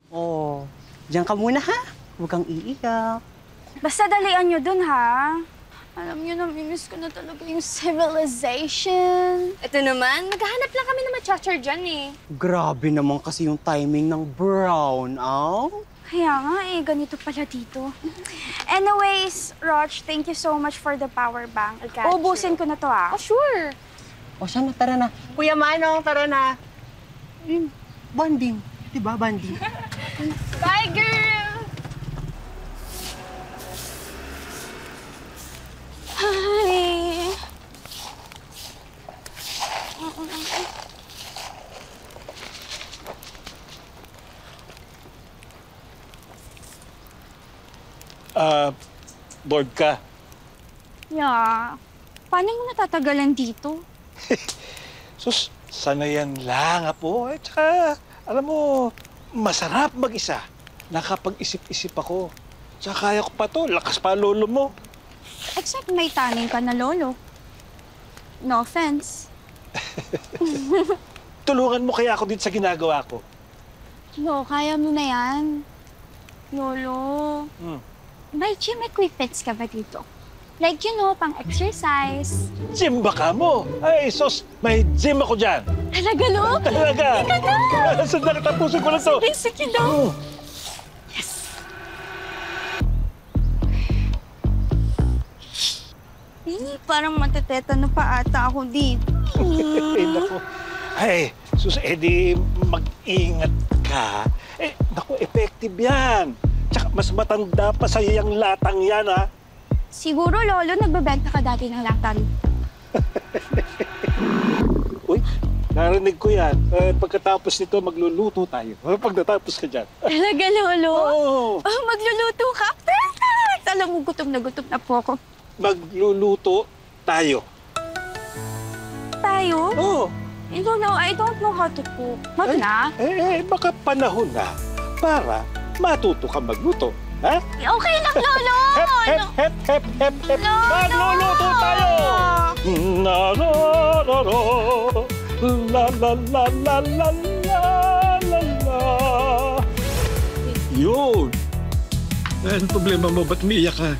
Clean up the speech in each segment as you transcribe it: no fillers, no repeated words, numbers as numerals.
Oh, diyan ka muna ha. Huwag kang iiyak. Basta dalian nyo dun, ha? Alam nyo, namimiss ko na talaga yung civilization. Ito naman, maghahanap lang kami na matcha-char dyan eh. Grabe naman kasi yung timing ng brown, Kaya nga eh, ganito pala dito. Anyways, Roch, thank you so much for the power bank. Ubusin ko na to, ah. Oh, sure. O siya na, tara na. Kuya Manong, tara na. Banding. Diba, banding? Bye, girl! Hi! Bored ka? Yeah. Paano mo natatagalan dito? Sus, sanayan lang, Apo. At saka, alam mo, masarap mag-isa. Nakapag-isip-isip ako. Tsaka kaya ko pa to, lakas pa lolo mo. Except may taning ka na lolo. No offense. Tulungan mo kaya ako din sa ginagawa ko. No, kaya mo na yan. Lolo. May gym equipments ka ba dito? Like, you know, pang-exercise. Gym ba ka mo? Ay, sus, may gym ako dyan. Talaga, Lo? Talaga? Ika na! Sandali, tapusin ko lang to. Sige, Lo. Yes. Parang matetetano pa ata ako dito. Ay, naku. Ay, sus, edi mag-ingat ka. Eh, naku, effective yan. Tsaka mas matanda pa sa yung latang yan, ha? Siguro, Lolo, nagbebenta ka dati ng latan. Uy, narinig ko yan. Pagkatapos nito, magluluto tayo. Pag natapos ka dyan. Talaga, Lolo? Oo. Oh, magluluto ka? Perfect! Alam mo, gutom na po ako. Magluluto tayo. Tayo? Oo. Lolo, I don't know how to cook. Wag na. Baka panahon na para matuto ka magluto. Ha? Okay lang, Lolo! Hep. Magluluto tayo! La la la la. La la la la la la la. Yun! Anong problema mo? Ba't umiiyak ka?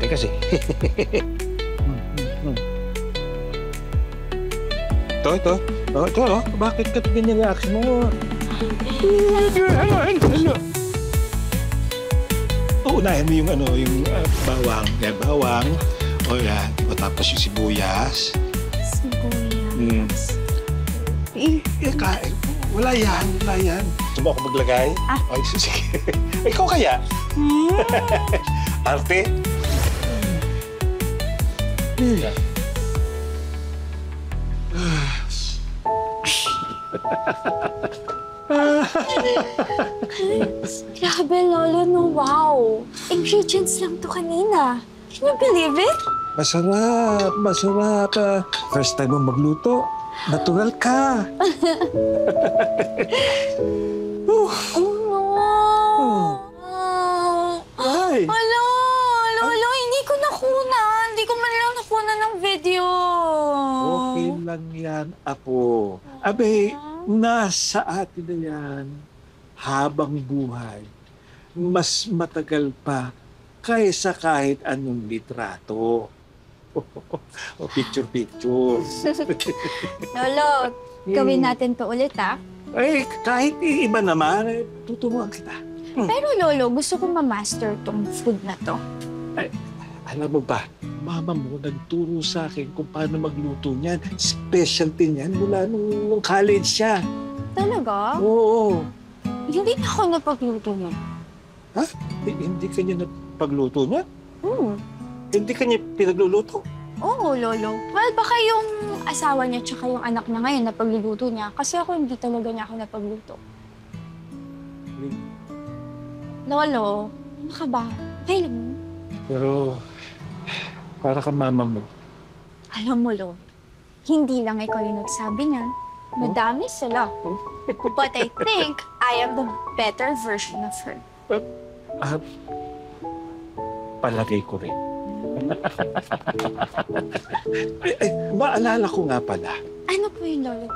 Teka kasi. Ito. Bakit ka ganyan reaction mo? Hello. Uunahin mo yung bawang. Yan, bawang. O yan. O tapos yung sibuyas. Sibuyas. Kain. Wala yan. Gusto mo ako maglagay? Ay, sige. Ikaw kaya? Arte? Grabe, Lolo, no, wow. Ingredients lang to kanina. Can you believe it? Masarap. First time mo magluto. Natural ka. Oh, no. Ay. Hala, Lolo, hindi ko nakunan. Hindi ko man lang nakunan ng video. Okay lang yan, Apo. Abe, nasa atin na yan. Habang buhay, mas matagal pa kaysa kahit anong litrato. O picture. Lolo, gawin natin to ulit, ha? Ay, kahit iba naman, tuturuan kita. Pero, Lolo, gusto ko ma-master tong food na to. Ay, alam mo ba, mama mo nagturo sa akin kung paano magluto niyan. Specialty niyan mula nung college siya. Talaga? Oo. Hindi na ako napagluto niya. Ha? Hindi ka niya napagluto niya? Hindi ka niya pinagluluto? Oo, Lolo. Well, baka yung asawa niya tsaka yung anak niya ngayon napagluluto niya. Kasi ako hindi talaga niya ako napagluto. Lolo, ano ka ba? Okay lang mo. Pero, para ka mama mo. Alam mo, Lolo, hindi lang ikaw yung nagsabi niya. Madami sila. But I think I am the better version of her. palagay ko rin. Maalala ko nga pala. Ano po yun, Lolo?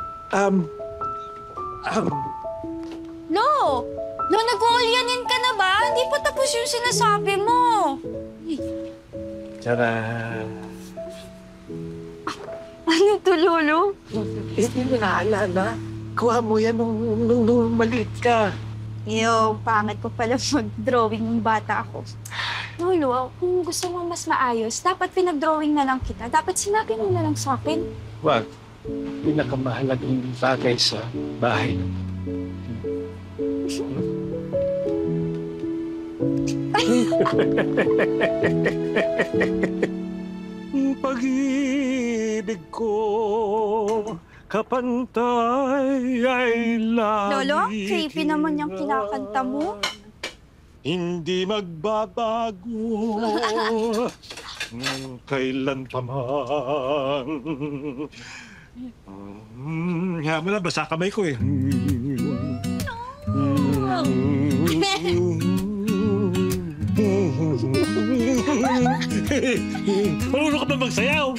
Lo! Lo, nag-uulyanin ka na ba? Hindi pa tapos yung sinasabi mo. Tsaka... Ano to, Lolo? Hindi mo naalala. Kuha mo yan nung maliit ka. Yo, pangit ko pala mag-drawing ng bata ako. Lolo, kung gusto mo mas maayos, dapat pinag-drawing na lang kita. Dapat sinabi mo na lang sa akin. Wag. Pinakamahalagang bagay sa bahay. Pag-ibig ko kapantay ay lagi. Lolo, creepy naman yung kinakanta mo. Hindi magbabago kailan pa man. Nga mo na, basa kamay ko eh. Marunong ka ba magsayaw?